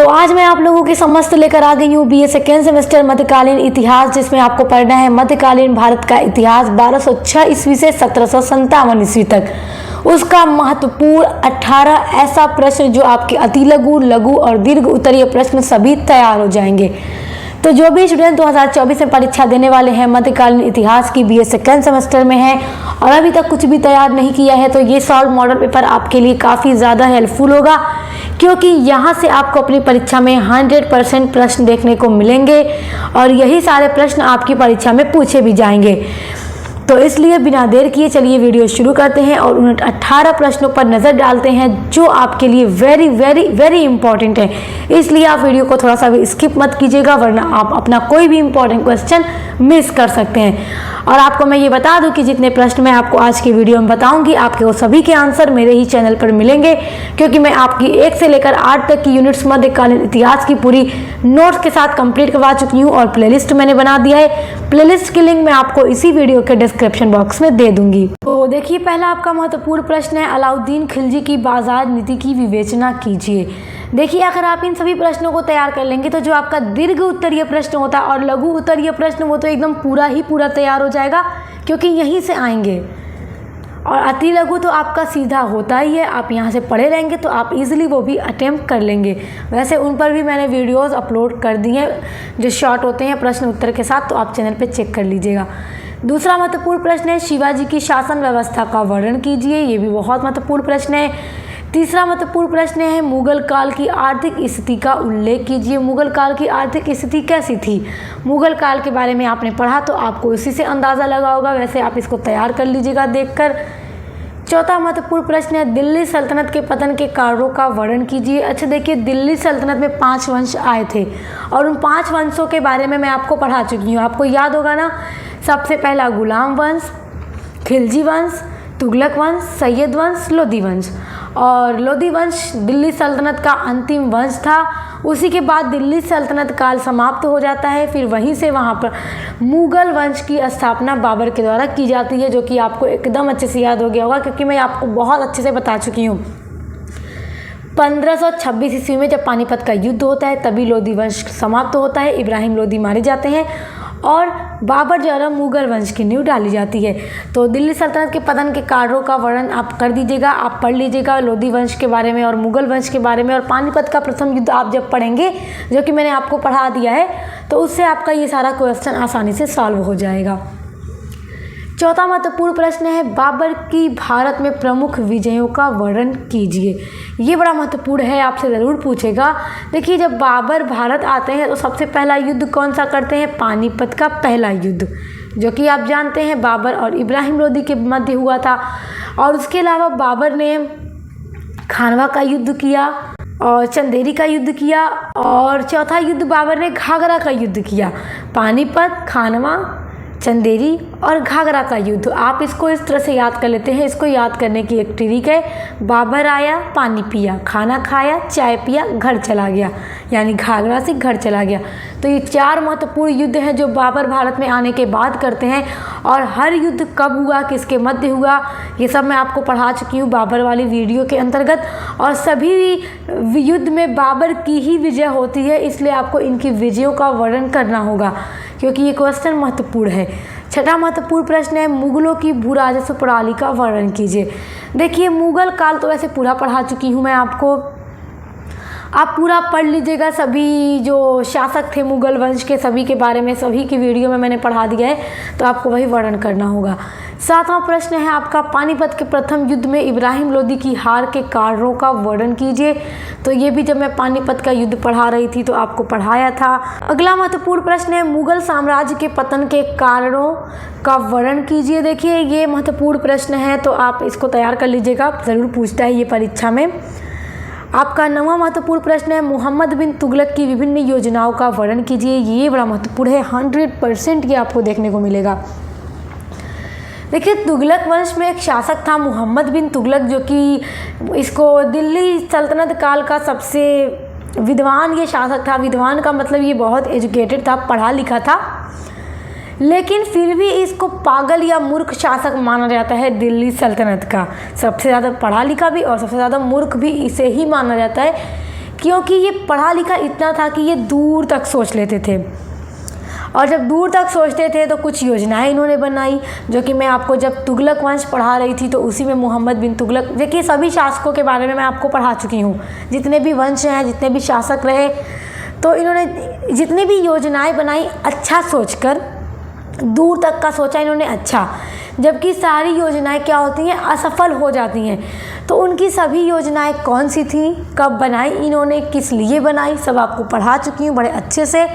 आज मैं आप लोगों के समस्त लेकर आ गई हूँ बीए सेकेंड सेमेस्टर मध्यकालीन इतिहास, जिसमें आपको पढ़ना है मध्यकालीन भारत का इतिहास 1206 ईस्वी से 1757 ईस्वी तक। उसका महत्वपूर्ण 18 ऐसा प्रश्न जो आपके अति लघु, लघु और दीर्घ उत्तरीय प्रश्न सभी तैयार हो जाएंगे। तो जो भी स्टूडेंट 2024 में परीक्षा देने वाले हैं मध्यकालीन इतिहास की बीए सेकेंड सेमेस्टर में है और अभी तक कुछ भी तैयार नहीं किया है, तो ये सॉल्व मॉडल पेपर आपके लिए काफ़ी ज़्यादा हेल्पफुल होगा, क्योंकि यहाँ से आपको अपनी परीक्षा में 100% प्रश्न देखने को मिलेंगे और यही सारे प्रश्न आपकी परीक्षा में पूछे भी जाएंगे। तो इसलिए बिना देर किए चलिए वीडियो शुरू करते हैं और उन 18 प्रश्नों पर नज़र डालते हैं जो आपके लिए वेरी वेरी वेरी इंपॉर्टेंट है। इसलिए आप वीडियो को थोड़ा सा भी स्किप मत कीजिएगा, वरना आप अपना कोई भी इंपॉर्टेंट क्वेश्चन मिस कर सकते हैं। और आपको मैं ये बता दूं कि जितने प्रश्न मैं आपको आज की वीडियो में बताऊंगी, आपके वो सभी के आंसर मेरे ही चैनल पर मिलेंगे, क्योंकि मैं आपकी 1 से लेकर 8 तक की यूनिट्स मध्यकालीन इतिहास की पूरी नोट्स के साथ कंप्लीट करवा चुकी हूँ और प्लेलिस्ट मैंने बना दिया है। प्लेलिस्ट की लिंक मैं आपको इसी वीडियो के डिस्क्रिप्शन बॉक्स में दे दूंगी। तो देखिए, पहला आपका महत्वपूर्ण प्रश्न है, अलाउद्दीन खिलजी की बाजार नीति की विवेचना कीजिए। देखिए, अगर आप इन सभी प्रश्नों को तैयार कर लेंगे तो जो आपका दीर्घ उत्तरीय प्रश्न होता है और लघु उत्तरीय प्रश्न, वो तो एकदम पूरा तैयार हो जाएगा, क्योंकि यहीं से आएंगे। और अति लघु तो आपका सीधा होता ही है, आप यहाँ से पढ़े रहेंगे तो आप इजीली वो भी अटेम्प्ट कर लेंगे। वैसे उन पर भी मैंने वीडियोस अपलोड कर दिए हैं जो शॉर्ट होते हैं प्रश्न उत्तर के साथ, तो आप चैनल पे चेक कर लीजिएगा। दूसरा महत्वपूर्ण प्रश्न है, शिवाजी की शासन व्यवस्था का वर्णन कीजिए। ये भी बहुत महत्वपूर्ण प्रश्न है। तीसरा महत्वपूर्ण प्रश्न है, मुगल काल की आर्थिक स्थिति का उल्लेख कीजिए। मुगल काल की आर्थिक स्थिति कैसी थी? मुगल काल के बारे में आपने पढ़ा तो आपको इसी से अंदाज़ा लगा होगा, वैसे आप इसको तैयार कर लीजिएगा देखकर। चौथा महत्वपूर्ण प्रश्न है, दिल्ली सल्तनत के पतन के कारणों का वर्णन कीजिए। अच्छा देखिए, दिल्ली सल्तनत में 5 वंश आए थे और उन 5 वंशों के बारे में मैं आपको पढ़ा चुकी हूँ, आपको याद होगा ना। सबसे पहला गुलाम वंश, खिलजी वंश, तुगलक वंश, सैयद वंश, लोधी वंश। और लोधी वंश दिल्ली सल्तनत का अंतिम वंश था। उसी के बाद दिल्ली सल्तनत काल समाप्त हो जाता है, फिर वहीं से वहाँ पर मुगल वंश की स्थापना बाबर के द्वारा की जाती है, जो कि आपको एकदम अच्छे से याद हो गया होगा, क्योंकि मैं आपको बहुत अच्छे से बता चुकी हूँ। 1526 ईस्वी में जब पानीपत का युद्ध होता है तभी लोधी वंश समाप्त होता है, इब्राहिम लोधी मारे जाते हैं और बाबर द्वारा मुगल वंश की नींव डाली जाती है। तो दिल्ली सल्तनत के पतन के कारणों का वर्णन आप कर दीजिएगा, आप पढ़ लीजिएगा लोधी वंश के बारे में और मुगल वंश के बारे में। और पानीपत का प्रथम युद्ध आप जब पढ़ेंगे, जो कि मैंने आपको पढ़ा दिया है, तो उससे आपका ये सारा क्वेश्चन आसानी से सॉल्व हो जाएगा। चौथा महत्वपूर्ण प्रश्न है, बाबर की भारत में प्रमुख विजयों का वर्णन कीजिए। ये बड़ा महत्वपूर्ण है, आपसे ज़रूर पूछेगा। देखिए, जब बाबर भारत आते हैं तो सबसे पहला युद्ध कौन सा करते हैं? पानीपत का पहला युद्ध, जो कि आप जानते हैं बाबर और इब्राहिम लोधी के मध्य हुआ था। और उसके अलावा बाबर ने खानवा का युद्ध किया और चंदेरी का युद्ध किया, और चौथा युद्ध बाबर ने घाघरा का युद्ध किया। पानीपत, खानवा, चंदेरी और घाघरा का युद्ध। आप इसको इस तरह से याद कर लेते हैं। इसको याद करने की एक ट्रिक है, बाबर आया, पानी पिया, खाना खाया, चाय पिया, घर चला गया, यानी घाघरा से घर चला गया। तो ये 4 महत्वपूर्ण युद्ध हैं जो बाबर भारत में आने के बाद करते हैं। और हर युद्ध कब हुआ, किसके मध्य हुआ, ये सब मैं आपको पढ़ा चुकी हूँ बाबर वाली वीडियो के अंतर्गत। और सभी युद्ध में बाबर की ही विजय होती है, इसलिए आपको इनकी विजयों का वर्णन करना होगा, क्योंकि ये क्वेश्चन महत्वपूर्ण है। छठा महत्वपूर्ण प्रश्न है, मुगलों की भू राजस्व प्रणाली का वर्णन कीजिए। देखिए, मुगल काल तो वैसे पूरा पढ़ा चुकी हूँ मैं आपको, आप पूरा पढ़ लीजिएगा। सभी जो शासक थे मुगल वंश के, सभी के बारे में सभी की वीडियो में मैंने पढ़ा दिया है, तो आपको वही वर्णन करना होगा। 7वां प्रश्न है आपका, पानीपत के प्रथम युद्ध में इब्राहिम लोधी की हार के कारणों का वर्णन कीजिए। तो ये भी जब मैं पानीपत का युद्ध पढ़ा रही थी तो आपको पढ़ाया था। अगला महत्वपूर्ण प्रश्न है, मुगल साम्राज्य के पतन के कारणों का वर्णन कीजिए। देखिए, ये महत्वपूर्ण प्रश्न है, तो आप इसको तैयार कर लीजिएगा, ज़रूर पूछता है ये परीक्षा में। आपका 9वां महत्वपूर्ण प्रश्न है, मोहम्मद बिन तुगलक की विभिन्न योजनाओं का वर्णन कीजिए। ये बड़ा महत्वपूर्ण है, 100% ये आपको देखने को मिलेगा। देखिए, तुगलक वंश में एक शासक था मोहम्मद बिन तुगलक, जो कि इसको दिल्ली सल्तनत काल का सबसे विद्वान ये शासक था। विद्वान का मतलब ये बहुत एजुकेटेड था, पढ़ा लिखा था, लेकिन फिर भी इसको पागल या मूर्ख शासक माना जाता है दिल्ली सल्तनत का। सबसे ज़्यादा पढ़ा लिखा भी और सबसे ज़्यादा मूर्ख भी इसे ही माना जाता है, क्योंकि ये पढ़ा लिखा इतना था कि ये दूर तक सोच लेते थे, और जब दूर तक सोचते थे तो कुछ योजनाएं इन्होंने बनाई, जो कि मैं आपको जब तुगलक वंश पढ़ा रही थी तो उसी में मोहम्मद बिन तुगलक, देखिए सभी शासकों के बारे में मैं आपको पढ़ा चुकी हूँ, जितने भी वंश हैं, जितने भी शासक रहे, तो इन्होंने जितनी भी योजनाएं बनाई अच्छा सोचकर, दूर तक का सोचा इन्होंने अच्छा, जबकि सारी योजनाएं क्या होती हैं, असफल हो जाती हैं। तो उनकी सभी योजनाएं कौन सी थी, कब बनाई इन्होंने, किस लिए बनाई, सब आपको पढ़ा चुकी हूँ बड़े अच्छे से।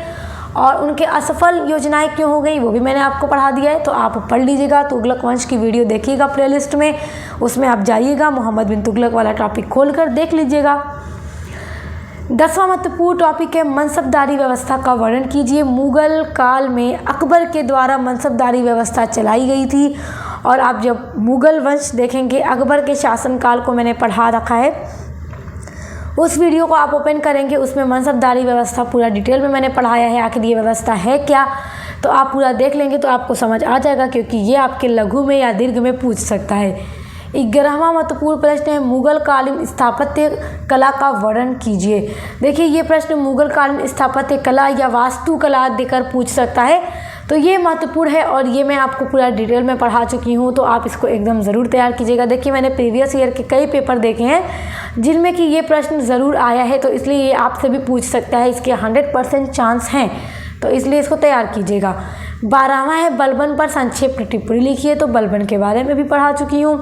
और उनके असफल योजनाएं क्यों हो गई वो भी मैंने आपको पढ़ा दिया है, तो आप पढ़ लीजिएगा। तुगलक वंश की वीडियो देखिएगा प्लेलिस्ट में, उसमें आप जाइएगा, मोहम्मद बिन तुगलक वाला टॉपिक खोलकर देख लीजिएगा। 10वां महत्वपूर्ण टॉपिक है मनसबदारी व्यवस्था का वर्णन कीजिए। मुगल काल में अकबर के द्वारा मनसबदारी व्यवस्था चलाई गई थी, और आप जब मुगल वंश देखेंगे, अकबर के शासनकाल को मैंने पढ़ा रखा है, उस वीडियो को आप ओपन करेंगे, उसमें मनसबदारी व्यवस्था पूरा डिटेल में मैंने पढ़ाया है, आखिर ये व्यवस्था है क्या, तो आप पूरा देख लेंगे तो आपको समझ आ जाएगा, क्योंकि ये आपके लघु में या दीर्घ में पूछ सकता है। 11वां महत्वपूर्ण प्रश्न है मुगल कालीन स्थापत्य कला का वर्णन कीजिए। देखिए ये प्रश्न मुगल कालीन स्थापत्य कला या वास्तुकला देकर पूछ सकता है, तो ये महत्वपूर्ण है, और ये मैं आपको पूरा डिटेल में पढ़ा चुकी हूँ, तो आप इसको एकदम ज़रूर तैयार कीजिएगा। देखिए मैंने प्रीवियस ईयर के कई पेपर देखे हैं जिनमें कि ये प्रश्न ज़रूर आया है, तो इसलिए ये आपसे भी पूछ सकता है, इसके 100% चांस हैं, तो इसलिए इसको तैयार कीजिएगा। 12वां है बलबन पर संक्षेप में टिप्पणी लिखिए, तो बलबन के बारे में भी पढ़ा चुकी हूँ।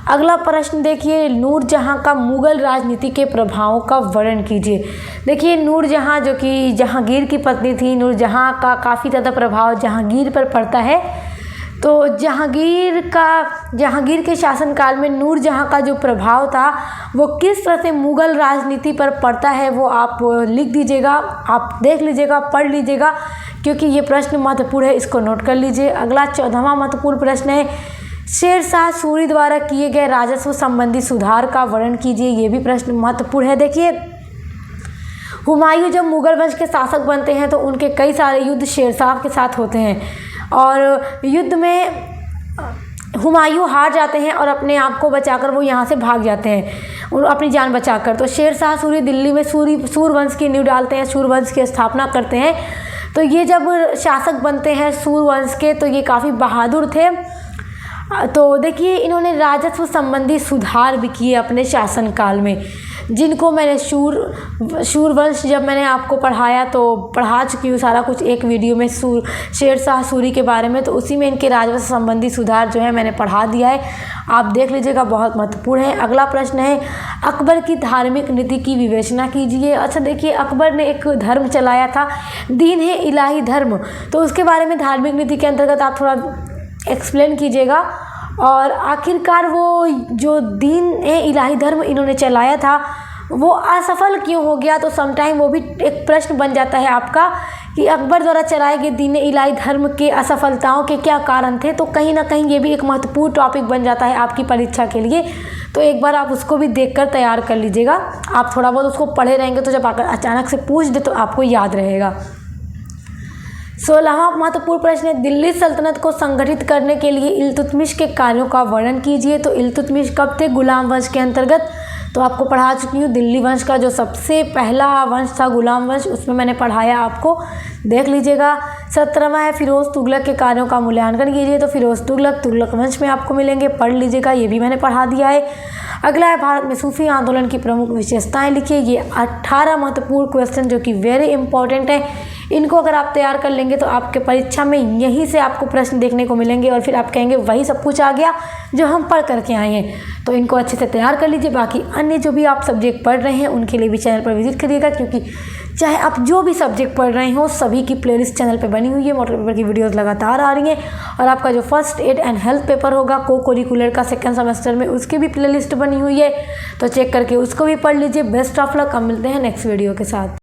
अगला प्रश्न देखिए, नूरजहाँ का मुगल राजनीति के प्रभावों का वर्णन कीजिए। देखिए नूरजहाँ जो कि जहांगीर की पत्नी थी, नूरजहाँ का काफ़ी ज़्यादा प्रभाव जहांगीर पर पड़ता है, तो जहांगीर के शासनकाल में नूरजहाँ का जो प्रभाव था वो किस तरह से मुगल राजनीति पर पड़ता है वो आप लिख दीजिएगा, आप देख लीजिएगा, पढ़ लीजिएगा, क्योंकि ये प्रश्न महत्वपूर्ण है, इसको नोट कर लीजिए। अगला 14वां महत्वपूर्ण प्रश्न है शेरशाह सूरी द्वारा किए गए राजस्व संबंधी सुधार का वर्णन कीजिए। ये भी प्रश्न महत्वपूर्ण है। देखिए हुमायूं जब मुगल वंश के शासक बनते हैं तो उनके कई सारे युद्ध शेरशाह के साथ होते हैं, और युद्ध में हुमायूं हार जाते हैं और अपने आप को बचाकर वो यहाँ से भाग जाते हैं, अपनी जान बचाकर। तो शेरशाह सूरी दिल्ली में सूर वंश की नींव डालते हैं, सूर वंश की स्थापना करते हैं। तो ये जब शासक बनते हैं सूर वंश के, तो ये काफ़ी बहादुर थे। तो देखिए इन्होंने राजस्व संबंधी सुधार भी किए अपने शासनकाल में, जिनको मैंने शूर वंश जब मैंने आपको पढ़ाया तो पढ़ा चुकी हूँ सारा कुछ एक वीडियो में शेरशाह सूरी के बारे में, तो उसी में इनके राजस्व संबंधी सुधार जो है मैंने पढ़ा दिया है, आप देख लीजिएगा, बहुत महत्वपूर्ण है। अगला प्रश्न है अकबर की धार्मिक नीति की विवेचना कीजिए। अच्छा देखिए अकबर ने एक धर्म चलाया था, दीन है इलाही धर्म, तो उसके बारे में धार्मिक नीति के अंतर्गत आप थोड़ा एक्सप्लेन कीजिएगा। और आखिरकार वो जो दीन ए इलाही धर्म इन्होंने चलाया था वो असफल क्यों हो गया, तो समटाइम वो भी एक प्रश्न बन जाता है आपका कि अकबर द्वारा चलाए गए दीन ए इलाही धर्म के असफलताओं के क्या कारण थे। तो कहीं ना कहीं ये भी एक महत्वपूर्ण टॉपिक बन जाता है आपकी परीक्षा के लिए, तो एक बार आप उसको भी देखकर तैयार कर लीजिएगा। आप थोड़ा बहुत उसको पढ़े रहेंगे तो जब आकर अचानक से पूछ दे तो आपको याद रहेगा। 16वां महत्वपूर्ण प्रश्न है दिल्ली सल्तनत को संगठित करने के लिए इल्तुतमिश के कार्यों का वर्णन कीजिए। तो इल्तुतमिश कब थे, गुलाम वंश के अंतर्गत, तो आपको पढ़ा चुकी हूँ। दिल्ली वंश का जो सबसे पहला वंश था गुलाम वंश, उसमें मैंने पढ़ाया, आपको देख लीजिएगा। 17वां है फिरोज तुगलक के कार्यों का मूल्यांकन कीजिए। तो फिरोज तुगलक वंश में आपको मिलेंगे, पढ़ लीजिएगा, ये भी मैंने पढ़ा दिया है। अगला है भारत में सूफी आंदोलन की प्रमुख विशेषताएं लिखिए। ये 18 महत्वपूर्ण क्वेश्चन जो कि वेरी इंपॉर्टेंट है, इनको अगर आप तैयार कर लेंगे तो आपके परीक्षा में यहीं से आपको प्रश्न देखने को मिलेंगे और फिर आप कहेंगे वही सब कुछ आ गया जो हम पढ़ करके आए हैं। तो इनको अच्छे से तैयार कर लीजिए। बाकी अन्य जो भी आप सब्जेक्ट पढ़ रहे हैं उनके लिए भी चैनल पर विजिट करिएगा, क्योंकि चाहे आप जो भी सब्जेक्ट पढ़ रहे हो सभी की प्लेलिस्ट चैनल पे बनी हुई है। मॉडल पेपर की वीडियोस लगातार आ रही हैं, और आपका जो first aid and health paper होगा को-करिकुलर का सेकंड सेमेस्टर में, उसकी भी प्लेलिस्ट बनी हुई है, तो चेक करके उसको भी पढ़ लीजिए। बेस्ट ऑफ लक, अब मिलते हैं नेक्स्ट वीडियो के साथ।